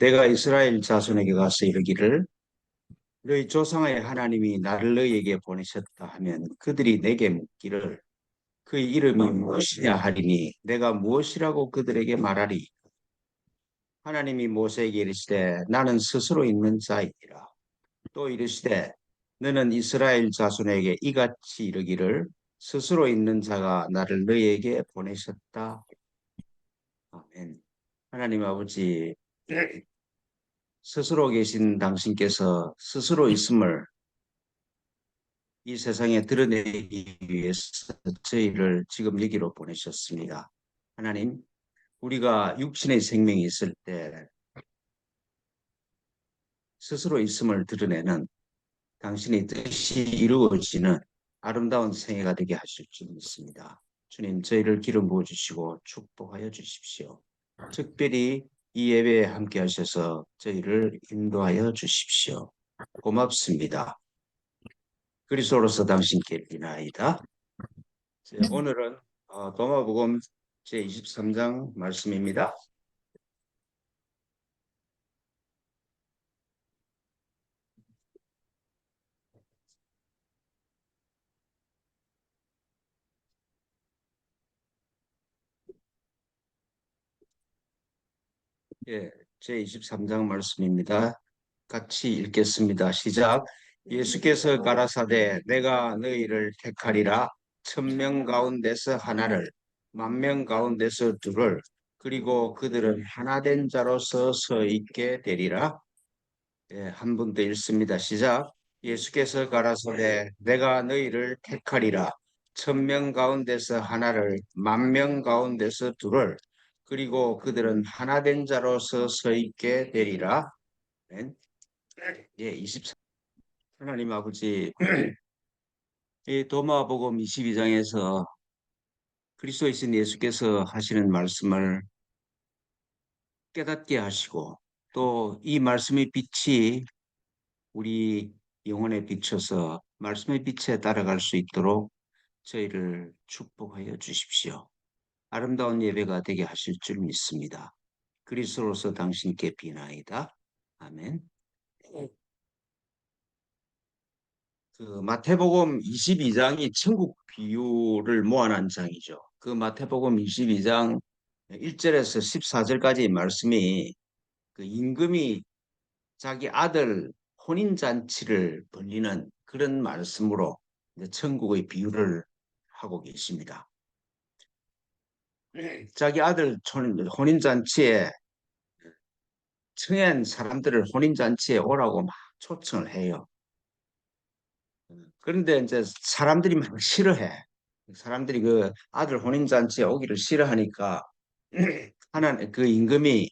내가 이스라엘 자손에게 가서 이르기를 너희 조상의 하나님이 나를 너희에게 보내셨다 하면 그들이 내게 묻기를 그의 이름이 무엇이냐 하리니 내가 무엇이라고 그들에게 말하리. 하나님이 모세에게 이르시되 나는 스스로 있는 자이니라. 또 이르시되 너는 이스라엘 자손에게 이같이 이르기를 스스로 있는 자가 나를 너희에게 보내셨다. 아멘. 하나님 아버지, 스스로 계신 당신께서 스스로 있음을 이 세상에 드러내기 위해서 저희를 지금 여기로 보내셨습니다. 하나님, 우리가 육신의 생명이 있을 때 스스로 있음을 드러내는 당신의 뜻이 이루어지는 아름다운 생애가 되게 하실 줄 믿습니다. 주님, 저희를 기름 부어주시고 축복하여 주십시오. 특별히 이 예배에 함께 하셔서 저희를 인도하여 주십시오. 고맙습니다. 그리스도로서 당신께 비나이다. 오늘은 도마복음 제23장 말씀입니다. 예, 제23장 말씀입니다. 같이 읽겠습니다. 시작. 예수께서 가라사대 내가 너희를 택하리라 1,000명 가운데서 하나를 10,000명 가운데서 둘을 그리고 그들은 하나된 자로서 서 있게 되리라. 예, 한 분 더 읽습니다. 시작. 예수께서 가라사대 내가 너희를 택하리라 1,000명 가운데서 하나를 10,000명 가운데서 둘을 그리고 그들은 하나된 자로서 서 있게 되리라. 아멘. 예, 24. 하나님 아버지, 이 도마복음 22장에서 그리스도이신 예수께서 하시는 말씀을 깨닫게 하시고 또 이 말씀의 빛이 우리 영혼에 비춰서 말씀의 빛에 따라갈 수 있도록 저희를 축복하여 주십시오. 아름다운 예배가 되게 하실 줄 믿습니다. 그리스도로서 당신께 비나이다. 아멘. 마태복음 22장이 천국 비유를 모아놓은 장이죠. 그 마태복음 22장 1절에서 14절까지 말씀이 그 임금이 자기 아들 혼인잔치를 벌리는 그런 말씀으로 이제 천국의 비유를 하고 계십니다. 자기 아들 혼인잔치에 청한 사람들을 혼인잔치에 오라고 막 초청을 해요. 그런데 이제 사람들이 막 싫어해. 사람들이 그 아들 혼인잔치에 오기를 싫어하니까 하나님 그 임금이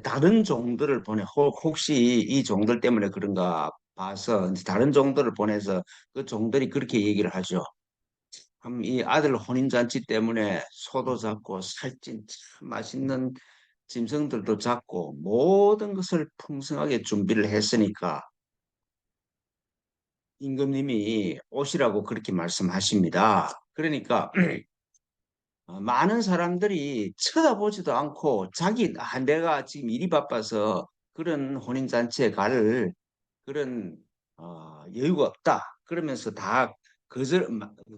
다른 종들을 보내 혹시 이 종들 때문에 그런가 봐서 이제 다른 종들을 보내서 그 종들이 그렇게 얘기를 하죠. 이 아들 혼인잔치 때문에 소도 잡고 살찐 참 맛있는 짐승들도 잡고 모든 것을 풍성하게 준비를 했으니까 임금님이 오시라고 그렇게 말씀하십니다. 그러니까 많은 사람들이 쳐다보지도 않고 내가 지금 일이 바빠서 그런 혼인잔치에 갈 그런 여유가 없다. 그러면서 다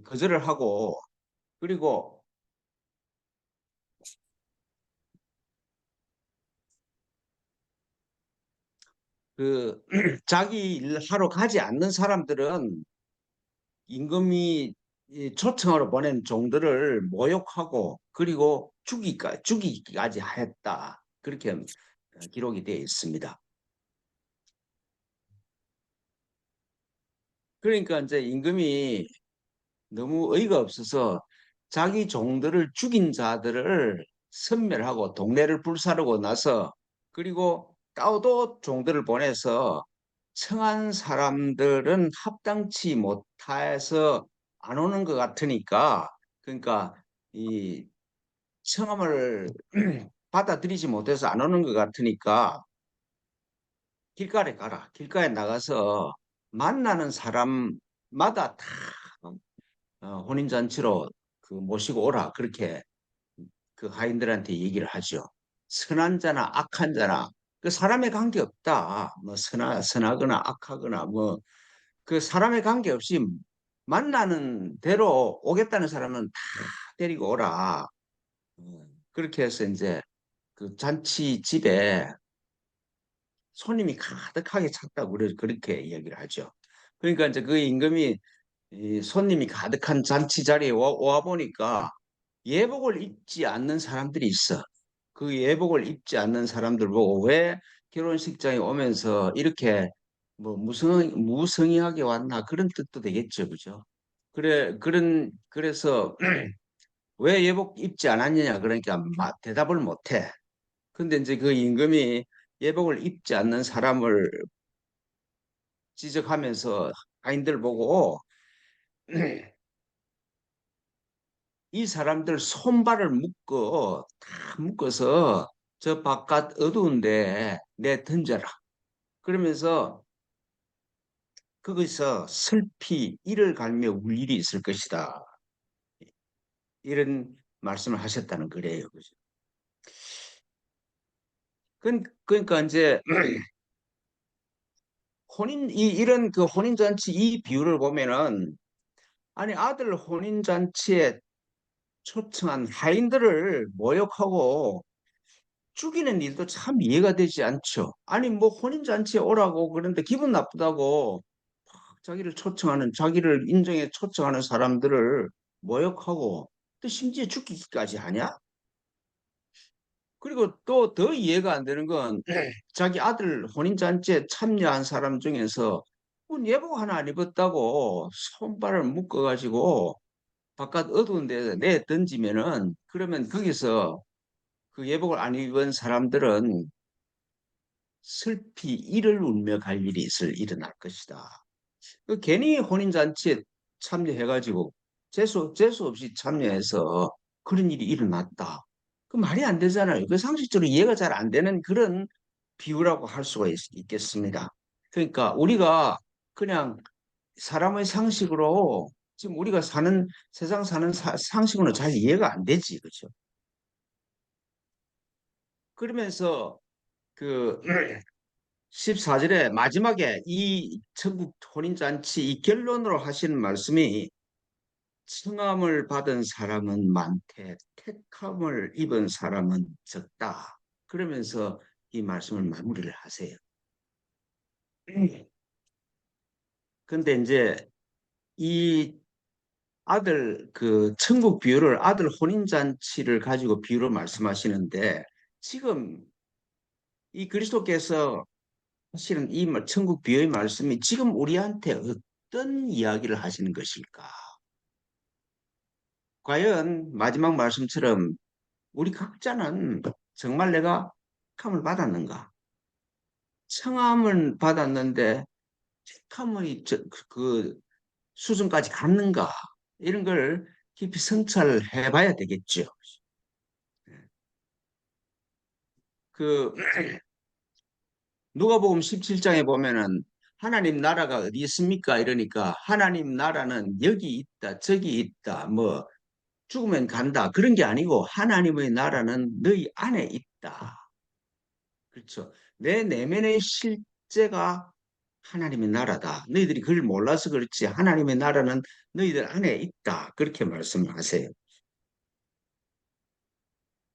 거절을 하고 그리고 그 자기 일 하러 가지 않는 사람들은 임금이 이 초청으로 보낸 종들을 모욕하고 그리고 죽이기까지 했다. 그렇게 기록이 되어 있습니다. 그러니까 이제 임금이 너무 어이가 없어서 자기 종들을 죽인 자들을 섬멸하고 동네를 불사르고 나서 그리고 따오도 종들을 보내서 청한 사람들은 합당치 못해서 안 오는 것 같으니까 그러니까 이 청함을 받아들이지 못해서 안 오는 것 같으니까 길가에 가라. 길가에 나가서 만나는 사람마다 다 혼인잔치로 그 모시고 오라. 그렇게 그 하인들한테 얘기를 하죠. 선한 자나 악한 자나 그 사람에 관계없다. 뭐 선하거나 악하거나 뭐 그 사람에 관계없이 만나는 대로 오겠다는 사람은 다 데리고 오라. 그렇게 해서 이제 그 잔치 집에 손님이 가득하게 찼다고 그렇게 이야기를 하죠. 그러니까 이제 그 임금이 이 손님이 가득한 잔치 자리에 와 보니까 예복을 입지 않는 사람들이 있어. 그 예복을 입지 않는 사람들 보고 왜 결혼식장에 오면서 이렇게 뭐 무성의하게 왔나 그런 뜻도 되겠죠, 그죠? 그래서 왜 예복 입지 않았느냐 그러니까 대답을 못해. 근데 이제 그 임금이 예복을 입지 않는 사람을 지적하면서 하인들 보고 이 사람들 손발을 묶어서 저 바깥 어두운데 내 던져라. 그러면서 거기서 슬피 이를 갈며 울 일이 있을 것이다. 이런 말씀을 하셨다는 거래요. 그죠? 그러니까 이제 이런 그 혼인잔치 이 비유를 보면은 아니 아들 혼인잔치에 초청한 하인들을 모욕하고 죽이는 일도 참 이해가 되지 않죠. 아니 뭐 혼인잔치에 오라고 그런데 기분 나쁘다고 자기를 초청하는 자기를 인정해 초청하는 사람들을 모욕하고 또 심지어 죽이기까지 하냐? 그리고 또 더 이해가 안 되는 건 자기 아들 혼인잔치에 참여한 사람 중에서 뭐 예복 하나 안 입었다고 손발을 묶어가지고 바깥 어두운 데에 내 던지면은 그러면 거기서 그 예복을 안 입은 사람들은 슬피 이를 울며 갈 일이 일어날 것이다. 그 괜히 혼인잔치에 참여해가지고 재수 없이 참여해서 그런 일이 일어났다. 그 말이 안 되잖아요. 그 상식적으로 이해가 잘 안 되는 그런 비유라고 할 수가 겠습니다. 그러니까 우리가 그냥 사람의 상식으로 지금 우리가 세상 사는 상식으로 잘 이해가 안 되지, 그렇죠? 그러면서 그 14절에 마지막에 이 천국 혼인잔치 이 결론으로 하시는 말씀이 청함을 받은 사람은 많되 택함을 입은 사람은 적다. 그러면서 이 말씀을 마무리를 하세요. 근데 이제 이 아들 그 천국 비유를 아들 혼인잔치를 가지고 비유로 말씀하시는데 지금 이 그리스도께서 사실은 이 천국 비유의 말씀이 지금 우리한테 어떤 이야기를 하시는 것일까? 과연 마지막 말씀처럼 우리 각자는 정말 내가 택함을 받았는가? 청함을 받았는데 택함의 그 수준까지 갔는가? 이런 걸 깊이 성찰해 봐야 되겠죠. 그 누가복음 17장에 보면은 하나님 나라가 어디 있습니까? 이러니까 하나님 나라는 여기 있다, 저기 있다, 뭐 죽으면 간다. 그런 게 아니고 하나님의 나라는 너희 안에 있다. 그렇죠. 내 내면의 실제가 하나님의 나라다. 너희들이 그걸 몰라서 그렇지 하나님의 나라는 너희들 안에 있다. 그렇게 말씀하세요.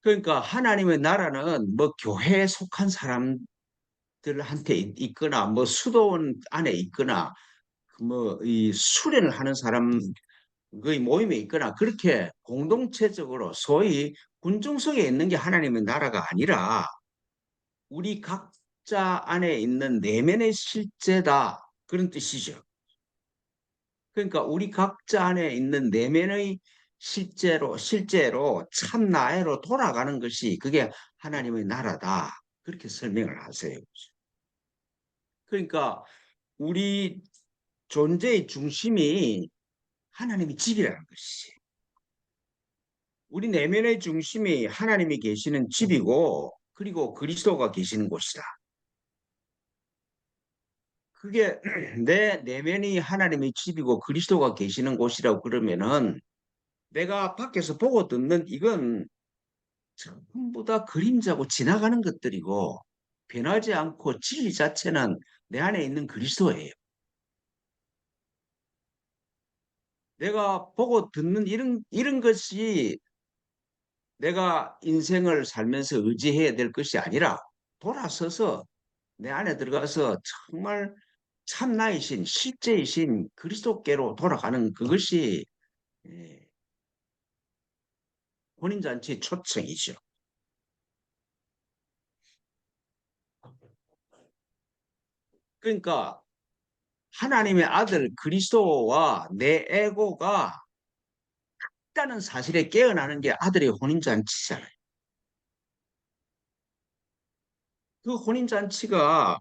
그러니까 하나님의 나라는 뭐 교회에 속한 사람들한테 있거나 뭐 수도원 안에 있거나 뭐 이 수련을 하는 사람 그 모임에 있거나 그렇게 공동체적으로 소위 군중석에 있는 게 하나님의 나라가 아니라 우리 각자 안에 있는 내면의 실제다. 그런 뜻이죠. 그러니까 우리 각자 안에 있는 내면의 실제로 참 나애로 돌아가는 것이 그게 하나님의 나라다. 그렇게 설명을 하세요. 그러니까 우리 존재의 중심이 하나님의 집이라는 것이. 우리 내면의 중심이 하나님이 계시는 집이고 그리고 그리스도가 계시는 곳이다. 그게 내 내면이 하나님의 집이고 그리스도가 계시는 곳이라고 그러면은 내가 밖에서 보고 듣는 이건 전부 다 그림자고 지나가는 것들이고 변하지 않고 진리 자체는 내 안에 있는 그리스도예요. 내가 보고 듣는 이런 것이 내가 인생을 살면서 의지해야 될 것이 아니라 돌아서서 내 안에 들어가서 정말 참나이신 실제이신 그리스도께로 돌아가는 그것이 예, 혼인잔치의 초청이죠. 그러니까 하나님의 아들 그리스도와 내 에고가 있다는 사실에 깨어나는 게 아들의 혼인잔치잖아요. 그 혼인잔치가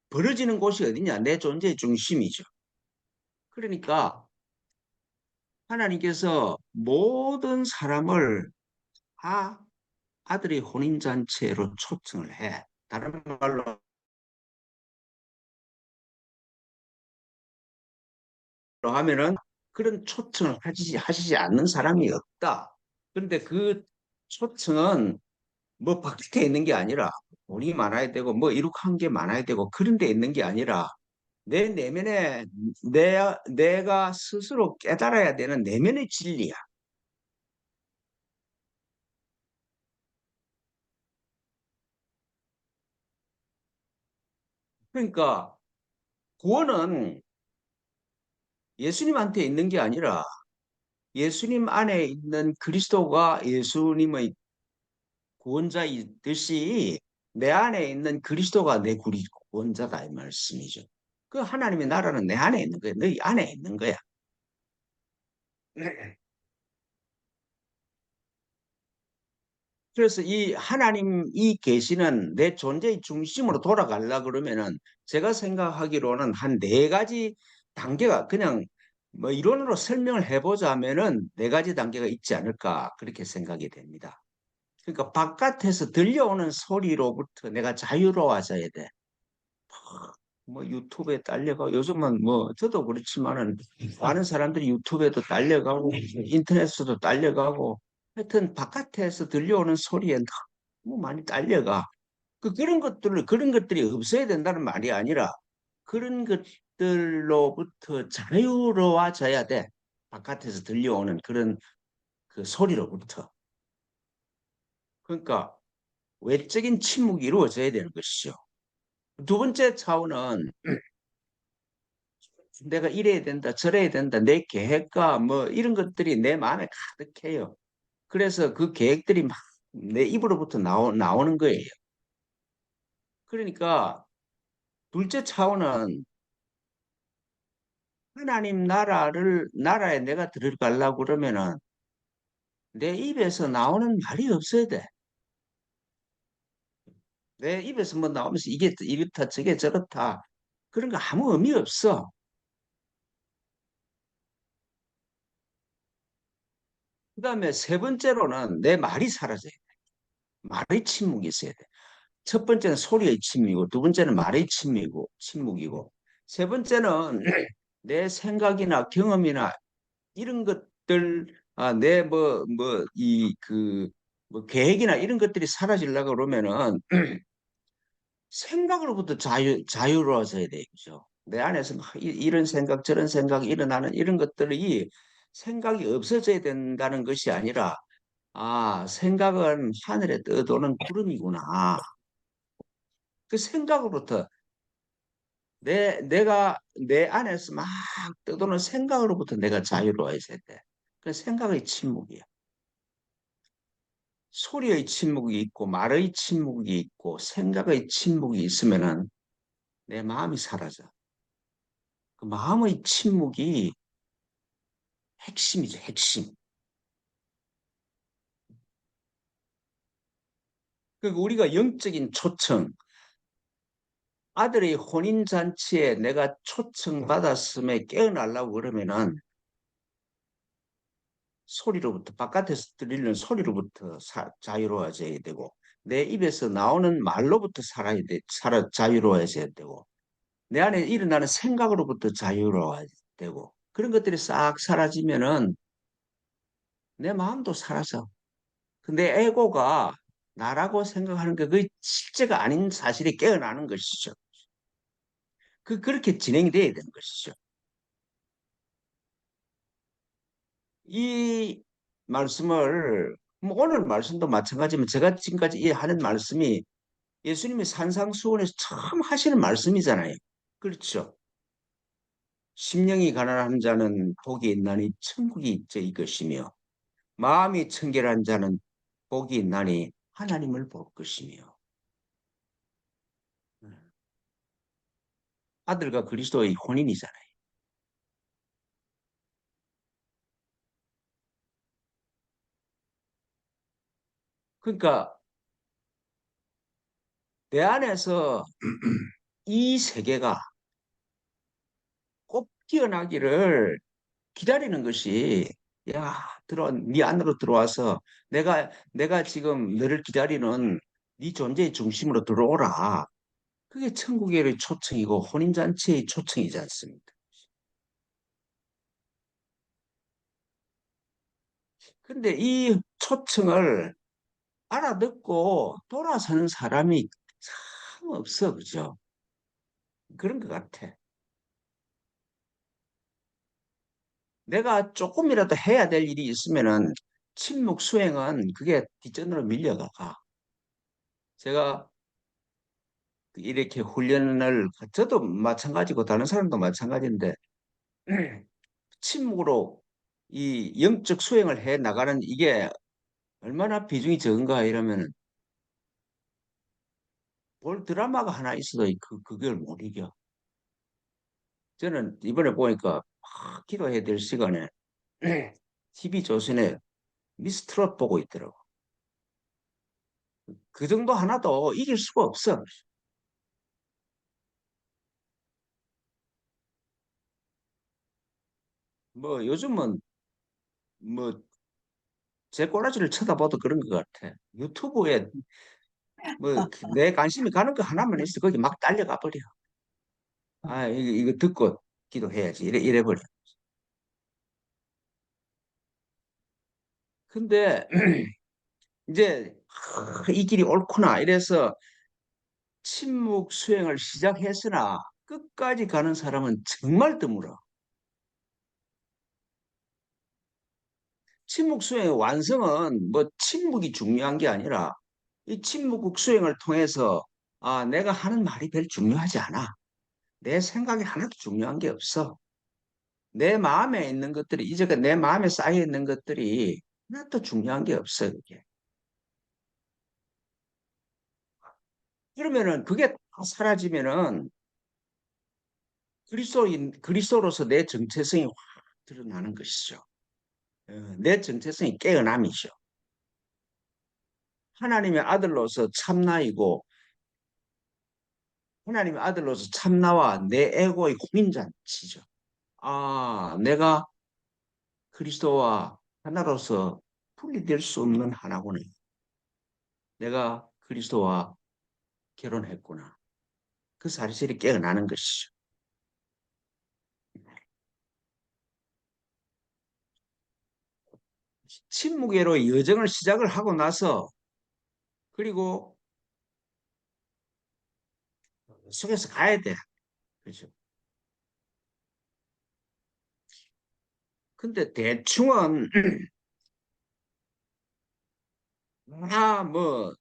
벌어지는 곳이 어디냐? 내 존재의 중심이죠. 그러니까 하나님께서 모든 사람을 다 아들의 혼인잔치로 초청을 해. 다른 말로 하면은 그런 초청을 하시지 않는 사람이 없다. 그런데 그 초청은 뭐 밖에 있는 게 아니라 돈이 많아야 되고 뭐 이룩한 게 많아야 되고 그런 데 있는 게 아니라 내 내면에 내가 스스로 깨달아야 되는 내면의 진리야. 그러니까 구원은 예수님한테 있는 게 아니라 예수님 안에 있는 그리스도가 예수님의 구원자이듯이 내 안에 있는 그리스도가 내 구원자다 이 말씀이죠. 그 하나님의 나라는 내 안에 있는 거야. 너희 안에 있는 거야. 그래서 이 하나님 이 계시는 내 존재의 중심으로 돌아가려 그러면은 제가 생각하기로는 한 네 가지 단계가 그냥 뭐 이론으로 설명을 해보자면은 네 가지 단계가 있지 않을까 그렇게 생각이 됩니다. 그러니까 바깥에서 들려오는 소리로부터 내가 자유로워져야 돼. 뭐 유튜브에 딸려가고 요즘은 뭐 저도 그렇지만은 많은 사람들이 유튜브에도 딸려가고 인터넷에도 딸려가고 하여튼 바깥에서 들려오는 소리에 너무 많이 딸려가. 그런 것들이 없어야 된다는 말이 아니라 그런 것들로부터 자유로워져야 돼. 바깥에서 들려오는 그런 그 소리로부터. 그러니까 외적인 침묵이 이루어져야 되는 것이죠. 두 번째 차원은 내가 이래야 된다, 저래야 된다, 내 계획과 뭐 이런 것들이 내 마음에 가득해요. 그래서 그 계획들이 막 내 입으로부터 나오는 거예요. 그러니까 둘째 차원은 하나님 나라에 내가 들어가려고 그러면은 내 입에서 나오는 말이 없어야 돼. 내 입에서 뭐 나오면서 이게 이렇다, 저게 저렇다. 그런 거 아무 의미 없어. 그다음에 세 번째로는 내 말이 사라져요. 말의 침묵이 있어야 돼. 첫 번째는 소리의 침묵이고, 두 번째는 말의 침묵이고, 세 번째는 내 생각이나 경험이나 이런 것들, 내 뭐 계획이나 이런 것들이 사라지려고 그러면은 생각으로부터 자유로워져야 돼요. 그죠? 내 안에서 막 이런 생각, 저런 생각이 일어나는 이런 것들이 생각이 없어져야 된다는 것이 아니라, 생각은 하늘에 떠도는 구름이구나. 그 생각으로부터 내가 내 안에서 막 떠도는 생각으로부터 내가 자유로워져야 돼. 그 생각의 침묵이야. 소리의 침묵이 있고 말의 침묵이 있고 생각의 침묵이 있으면은 내 마음이 사라져. 그 마음의 침묵이 핵심이죠, 핵심. 그 우리가 영적인 초청, 아들의 혼인잔치에 내가 초청받았음에 깨어나려고 그러면은 소리로부터 바깥에서 들리는 소리로부터 자유로워져야 되고 내 입에서 나오는 말로부터 자유로워져야 되고 내 안에 일어나는 생각으로부터 자유로워야 되고 그런 것들이 싹 사라지면은 내 마음도 사라져. 근데 에고가 나라고 생각하는 게 그 실제가 아닌 사실이 깨어나는 것이죠. 그렇게 진행이 돼야 되는 것이죠. 이 말씀을 뭐 오늘 말씀도 마찬가지지만 제가 지금까지 이 하는 말씀이 예수님이 산상수훈에서 처음 하시는 말씀이잖아요. 그렇죠. 심령이 가난한 자는 복이 있나니 천국이 있죠 이것이며 마음이 청결한 자는 복이 있나니 하나님을 볼 것이며 아들과 그리스도의 혼인이잖아요. 그러니까 내 안에서 이 세계가 꼭 깨어나기를 기다리는 것이 네 안으로 들어와서 내가 지금 너를 기다리는 네 존재의 중심으로 들어오라. 그게 천국의 초청이고 혼인잔치의 초청이지 않습니까? 근데 이 초청을 알아듣고 돌아서는 사람이 참 없어, 그죠? 그런 것 같아. 내가 조금이라도 해야 될 일이 있으면은 침묵 수행은 그게 뒷전으로 밀려가. 제가 이렇게 훈련을 저도 마찬가지고 다른 사람도 마찬가지인데 침묵으로 이 영적 수행을 해 나가는 이게 얼마나 비중이 적은가 이러면은 볼 드라마가 하나 있어도 그걸 못 이겨. 저는 이번에 보니까 기도해야 될 시간에 TV 조선에 미스트롯 보고 있더라고. 그 정도 하나도 이길 수가 없어. 뭐 요즘은 뭐 제 꼬라지를 쳐다봐도 그런 것 같아. 유튜브에 뭐 내 관심이 가는 거 하나만 있어. 거기 막 달려가 버려. 아, 이거 듣고 기도해야지. 이래 버려. 근데 이제 이 길이 옳구나. 이래서 침묵 수행을 시작했으나 끝까지 가는 사람은 정말 드물어. 침묵 수행의 완성은 뭐 침묵이 중요한 게 아니라 이 침묵 수행을 통해서 내가 하는 말이 별 중요하지 않아. 내 생각이 하나도 중요한 게 없어. 내 마음에 있는 것들이 이제가 내 마음에 쌓여 있는 것들이 하나도 중요한 게 없어. 그게. 그러면은 그게 다 사라지면은 그리스도로서 내 정체성이 확 드러나는 것이죠. 내 정체성이 깨어남이죠. 하나님의 아들로서 참나이고 하나님의 아들로서 참나와 내 에고의 혼인잔치죠. 내가 그리스도와 하나로서 분리될 수 없는 하나구나. 내가 그리스도와 결혼했구나. 그 사실이 깨어나는 것이죠. 침묵으로 여정을 시작을 하고 나서 그리고 속에서 가야 돼. 그렇죠. 근데 대충은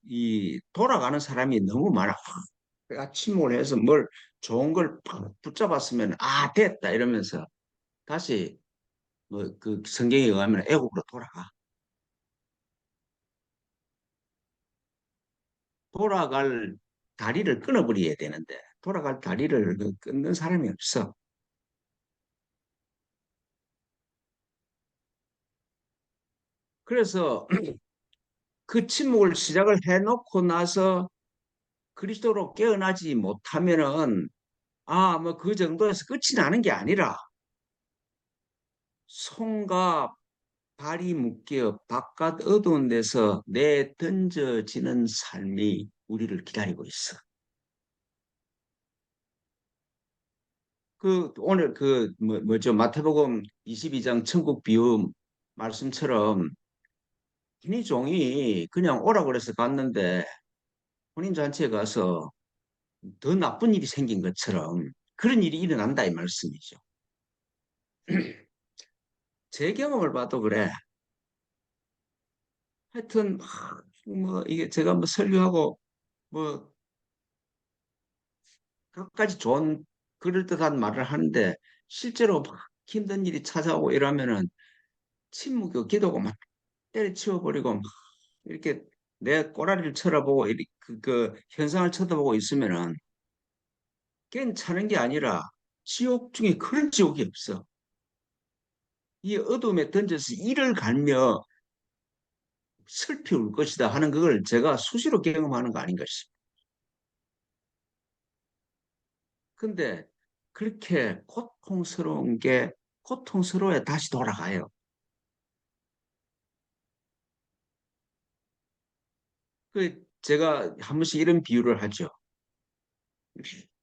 이 돌아가는 사람이 너무 많아. 내가 침묵을 해서 뭘 좋은 걸 팍 붙잡았으면 됐다 이러면서 다시 뭐 그 성경에 의하면 애국으로 돌아가. 돌아갈 다리를 끊어버려야 되는데 돌아갈 다리를 끊는 사람이 없어. 그래서 그 침묵을 시작을 해놓고 나서 그리스도로 깨어나지 못하면은 뭐 그 정도에서 끝이 나는 게 아니라 손과 발이 묶여 바깥 어두운 데서 내 던져지는 삶이 우리를 기다리고 있어. 오늘 뭐죠? 마태복음 22장 천국 비유 말씀처럼 이 종이 그냥 오라 그래서 갔는데 혼인잔치에 가서 더 나쁜 일이 생긴 것처럼 그런 일이 일어난다 이 말씀이죠. 제 경험을 봐도 그래. 하여튼 뭐 이게 제가 뭐 설교하고 뭐 갖가지 좋은 그럴듯한 말을 하는데 실제로 막 힘든 일이 찾아오고 이러면은 침묵이고 기도고 막 때려치워 버리고 막 이렇게 내 꼬라리를 쳐다보고 그 현상을 쳐다보고 있으면은 괜찮은 게 아니라 지옥 중에 그런 지옥이 없어. 이 어둠에 던져서 이를 갈며 슬피 울 것이다 하는 그걸 제가 수시로 경험하는 거 아닌가 싶어요. 근데 그렇게 고통스러운 게 고통스러워야 다시 돌아가요. 그 제가 한 번씩 이런 비유를 하죠.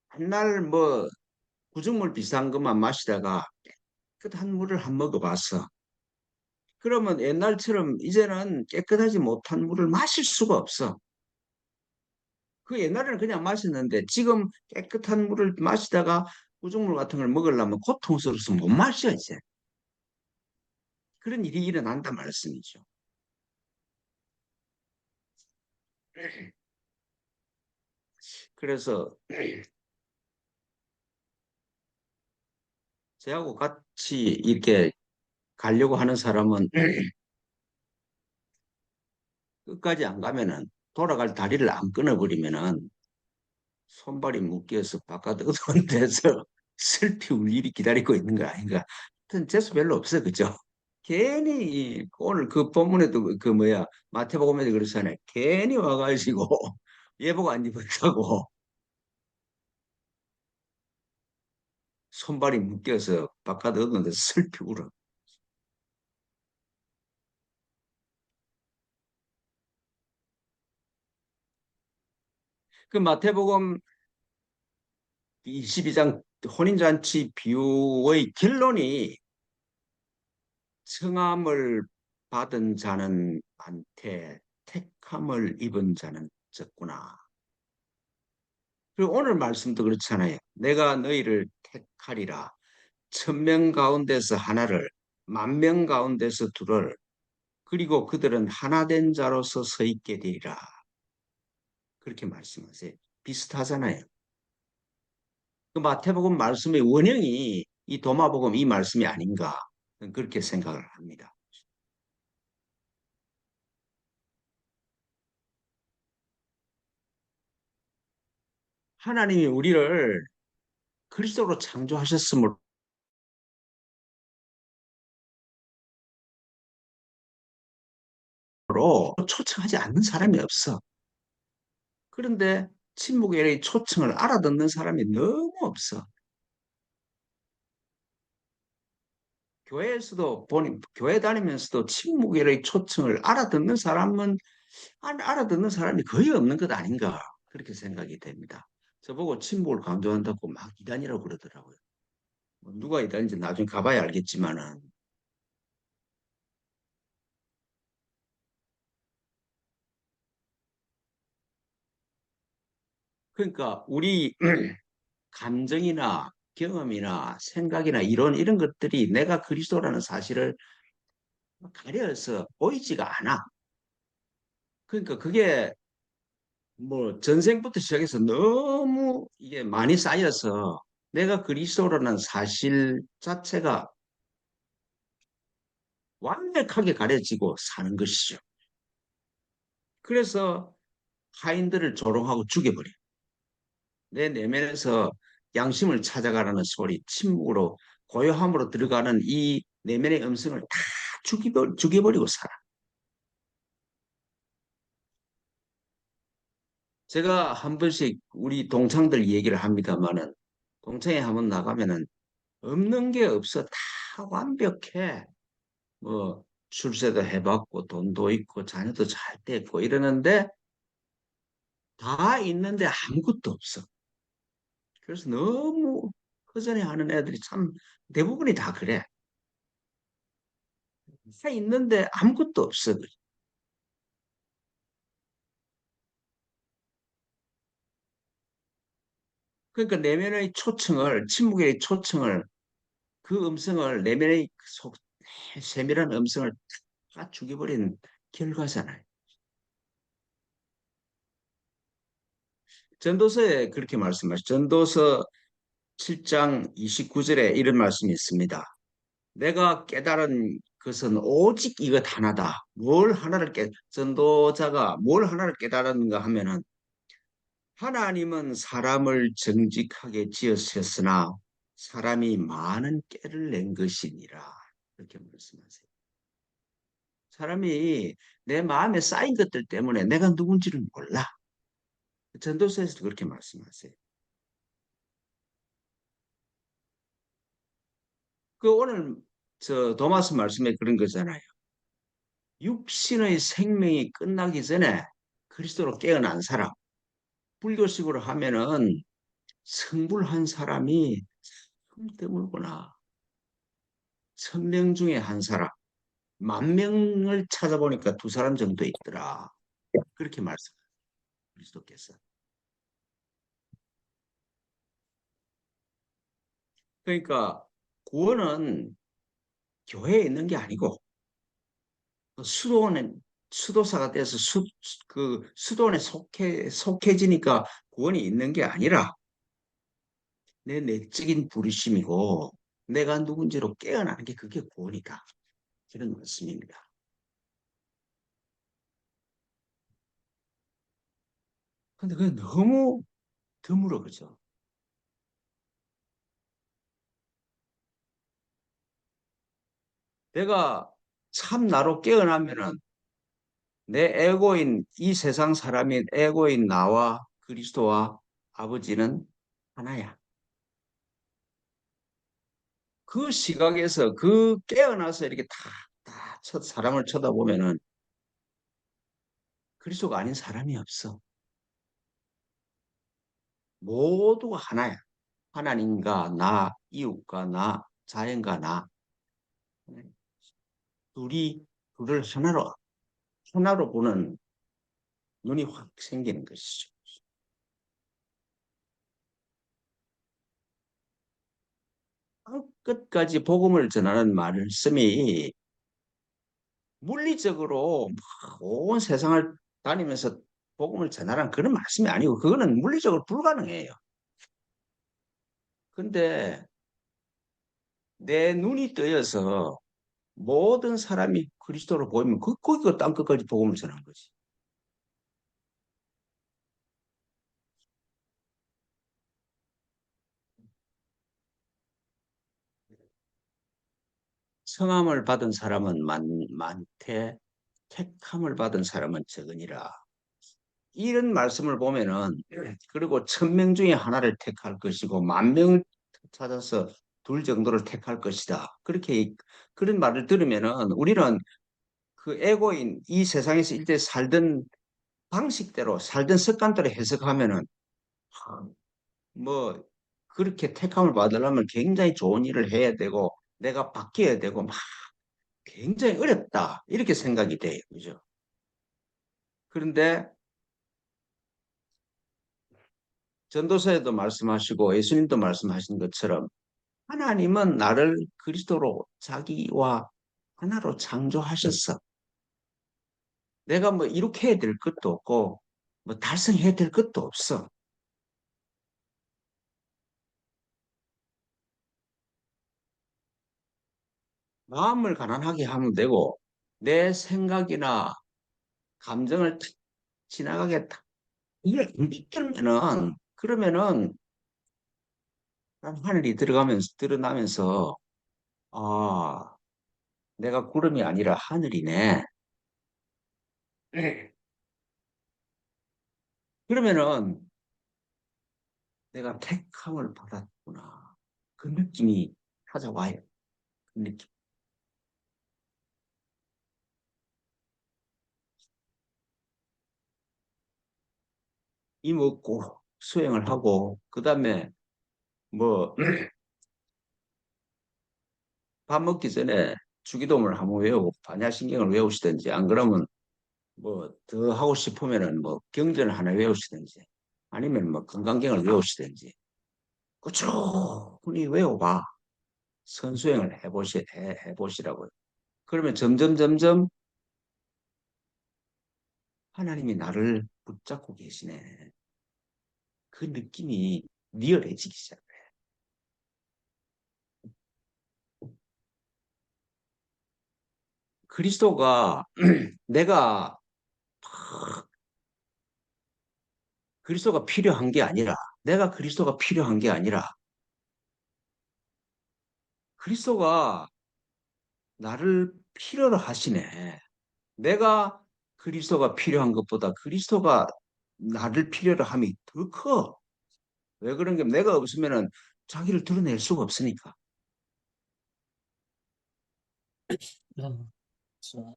한날 뭐 구정물 비싼 것만 마시다가 깨끗한 물을 한 먹어봤어. 그러면 옛날처럼 이제는 깨끗하지 못한 물을 마실 수가 없어. 그 옛날에는 그냥 마셨는데 지금 깨끗한 물을 마시다가 구정물 같은 걸 먹으려면 고통스러워서 못 마셔 이제. 그런 일이 일어난다 말씀이죠. 그래서 저하고 같이 이렇게 가려고 하는 사람은 끝까지 안 가면은 돌아갈 다리를 안 끊어버리면은 손발이 묶여서 바깥 어두운 데서 슬피 울 일이 기다리고 있는 거 아닌가. 하여튼 재수 별로 없어 그죠? 괜히 오늘 그 본문에도 그 뭐야 마태복음에도 그렇잖아요. 괜히 와가지고 예복 안 입었다고 손발이 묶여서 바깥 어두운 데서 슬피 울어. 그 마태복음 22장 혼인잔치 비유의 결론이 청함을 받은 자는 많되 택함을 입은 자는 적구나. 그리고 오늘 말씀도 그렇잖아요. 내가 너희를 택하리라. 1,000명 가운데서 하나를, 10,000명 가운데서 둘을, 그리고 그들은 하나 된 자로서 서 있게 되리라. 그렇게 말씀하세요. 비슷하잖아요. 그 마태복음 말씀의 원형이 이 도마복음 이 말씀이 아닌가 그렇게 생각을 합니다. 하나님이 우리를 그리스도로 창조하셨으므로 초청하지 않는 사람이 없어. 그런데 친목의 초청을 알아듣는 사람이 너무 없어. 교회에서도 보니 교회 다니면서도 친목의 초청을 알아듣는 사람은 알아듣는 사람이 거의 없는 것 아닌가 그렇게 생각이 됩니다. 저보고 친목을 강조한다고 막 이단이라고 그러더라고요. 뭐 누가 이단인지 나중에 가봐야 알겠지만은 그러니까 우리 감정이나 경험이나 생각이나 이런 것들이 내가 그리스도라는 사실을 가려서 보이지가 않아. 그러니까 그게 뭐 전생부터 시작해서 너무 이게 많이 쌓여서 내가 그리스도라는 사실 자체가 완벽하게 가려지고 사는 것이죠. 그래서 하인들을 조롱하고 죽여버려. 내 내면에서 양심을 찾아가라는 소리, 침묵으로 고요함으로 들어가는 이 내면의 음성을 다 죽여버리고 살아. 제가 한 번씩 우리 동창들 얘기를 합니다만은 동창회 한번 나가면은 없는 게 없어. 다 완벽해. 뭐 출세도 해봤고 돈도 있고 자녀도 잘 됐고 이러는데 다 있는데 아무것도 없어. 그래서 너무 허전해 하는 애들이 참 대부분이 다 그래. 다 있는데 아무것도 없어. 그러니까 내면의 초청을, 침묵의 초청을, 그 음성을, 내면의 속, 세밀한 음성을 다 죽여버린 결과잖아요. 전도서에 그렇게 말씀하시죠. 전도서 7장 29절에 이런 말씀이 있습니다. 내가 깨달은 것은 오직 이것 하나다. 전도자가 뭘 하나를 깨달았는가 하면은 하나님은 사람을 정직하게 지으셨으나 사람이 많은 깨를 낸 것이니라. 그렇게 말씀하세요. 사람이 내 마음에 쌓인 것들 때문에 내가 누군지를 몰라. 전도서에서도 그렇게 말씀하세요. 그 오늘 저 도마스 말씀에 그런 거잖아요. 육신의 생명이 끝나기 전에 그리스도로 깨어난 사람. 불교식으로 하면은 성불한 사람이 참 드물구나. 1000명 중에 한 사람. 10,000명을 찾아보니까 두 사람 정도 있더라. 그렇게 말씀. 그리스도께서. 그러니까 구원은 교회에 있는 게 아니고 수도원에 수도사가 돼서 그 수도원에 속해지니까 구원이 있는 게 아니라 내 내적인 부르심이고 내가 누군지로 깨어나는 게 그게 구원이다. 이런 말씀입니다. 근데 그게 너무 드물어 그죠? 내가 참 나로 깨어나면은 내 에고인 이 세상 사람인 에고인 나와 그리스도와 아버지는 하나야. 그 시각에서 그 깨어나서 이렇게 사람을 쳐다보면은 그리스도가 아닌 사람이 없어. 모두가 하나야. 하나님과 나, 이웃과 나, 자연과 나. 둘이 둘을 하나로 보는 눈이 확 생기는 것이죠. 끝까지 복음을 전하는 말씀이 물리적으로 온 세상을 다니면서 복음을 전하라는 그런 말씀이 아니고 그거는 물리적으로 불가능해요. 근데 내 눈이 뜨여서 모든 사람이 그리스도를 보이면 거기가 땅끝까지 복음을 전한 거지. 성함을 받은 사람은 많되 택함을 받은 사람은 적으니라. 이런 말씀을 보면은 그리고 1,000명 중에 하나를 택할 것이고 10,000명을 찾아서 둘 정도를 택할 것이다. 그렇게 그런 말을 들으면은 우리는 그 에고인 이 세상에서 일대 살던 방식대로 살던 습관대로 해석하면은 뭐 그렇게 택함을 받으려면 굉장히 좋은 일을 해야 되고 내가 바뀌어야 되고 막 굉장히 어렵다 이렇게 생각이 돼요. 그죠? 그런데 전도서에도 말씀하시고 예수님도 말씀하신 것처럼 하나님은 나를 그리스도로 자기와 하나로 창조하셨어. 내가 뭐 이렇게 해야 될 것도 없고 뭐 달성해야 될 것도 없어. 마음을 가난하게 하면 되고 내 생각이나 감정을 탁 지나가게 탁 이걸 이끌면은 그러면은 하늘이 들어가면서 드러나면서 아 내가 구름이 아니라 하늘이네. 네. 그러면은 내가 택함을 받았구나. 그 느낌이 찾아와요. 그 느낌. 이먹고 수행을 하고 그다음에 뭐 밥 먹기 전에 주기도문을 한번 외우고 반야신경을 외우시든지 안 그러면 뭐 더 하고 싶으면은 뭐 경전을 하나 외우시든지 아니면 뭐 건강경을 외우시든지 꾸준히 외워봐. 선수행을 해보시라고요. 그러면 점점 하나님이 나를 붙잡고 계시네. 그 느낌이 리얼해지기 시작해. 그리스도가 내가 그리스도가 필요한 게 아니라 내가 그리스도가 필요한 게 아니라 그리스도가 나를 필요로 하시네. 내가 그리스도가 필요한 것보다 그리스도가 나를 필요로 함이 더 커. 왜 그런 게 내가 없으면은 자기를 드러낼 수가 없으니까. 음, 그렇죠.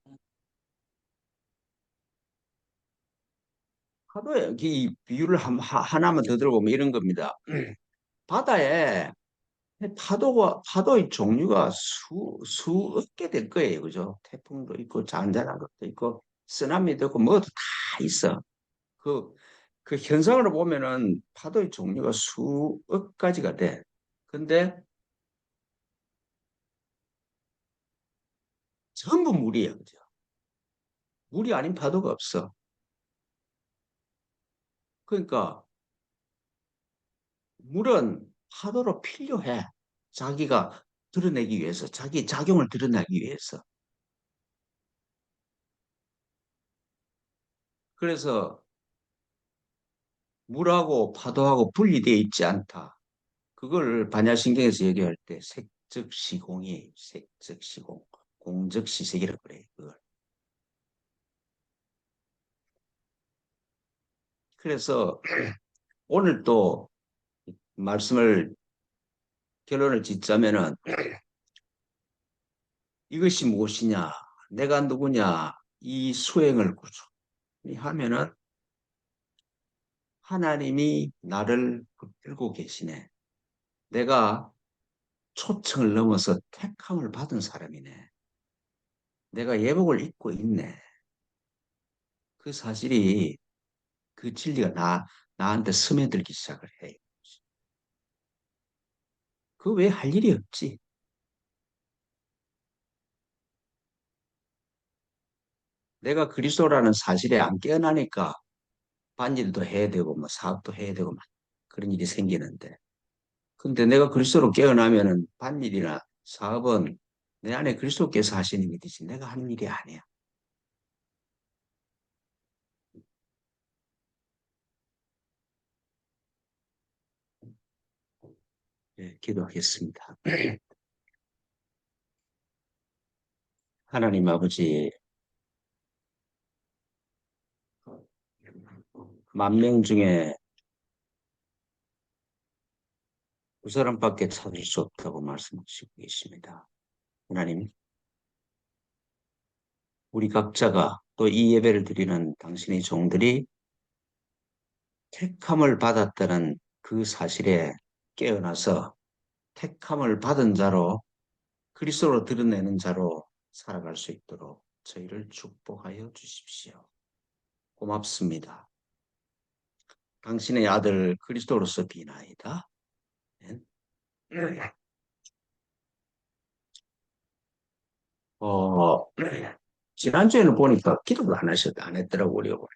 하도에 이 비유를 하나만 더 들어보면 이런 겁니다. 바다에 파도의 종류가 수억 개 될 거예요. 그죠? 태풍도 있고 잔잔한 것도 있고 쓰나미도 있고 뭐도 다 있어. 그, 그 현상으로 보면은 파도의 종류가 수억 가지가 돼. 근데 전부 물이에요. 그죠? 물이 아닌 파도가 없어. 그러니까 물은 파도로 필요해. 자기가 드러내기 위해서, 자기 작용을 드러내기 위해서. 그래서 물하고 파도하고 분리되어 있지 않다. 그걸 반야신경에서 얘기할 때 색즉시공이에요. 색즉시공. 공즉시색이라고 그래요. 그걸. 그래서 오늘 또 말씀을 결론을 짓자면은 이것이 무엇이냐? 내가 누구냐? 이 수행을 꾸준히 하면은 하나님이 나를 붙들고 계시네. 내가 초청을 넘어서 택함을 받은 사람이네. 내가 예복을 입고 있네. 그 사실이 그 진리가 나한테 스며들기 시작을 해요. 그 외에 할 일이 없지. 내가 그리스도라는 사실에 안 깨어나니까 반일도 해야 되고 뭐 사업도 해야 되고 막 그런 일이 생기는데. 근데 내가 그리스도로 깨어나면은 반일이나 사업은 내 안에 그리스도께서 하시는 일이지 내가 하는 일이 아니야. 예, 기도하겠습니다. 하나님 아버지, 만 명 중에 두 사람밖에 찾을 수 없다고 말씀하시고 계십니다. 하나님, 우리 각자가 또 이 예배를 드리는 당신의 종들이 택함을 받았다는 그 사실에 깨어나서 택함을 받은 자로 그리스도로 드러내는 자로 살아갈 수 있도록 저희를 축복하여 주십시오. 고맙습니다. 당신의 아들 그리스도로서 비나이다. 어, 지난주에는 보니까 기도를 안 했더라고요.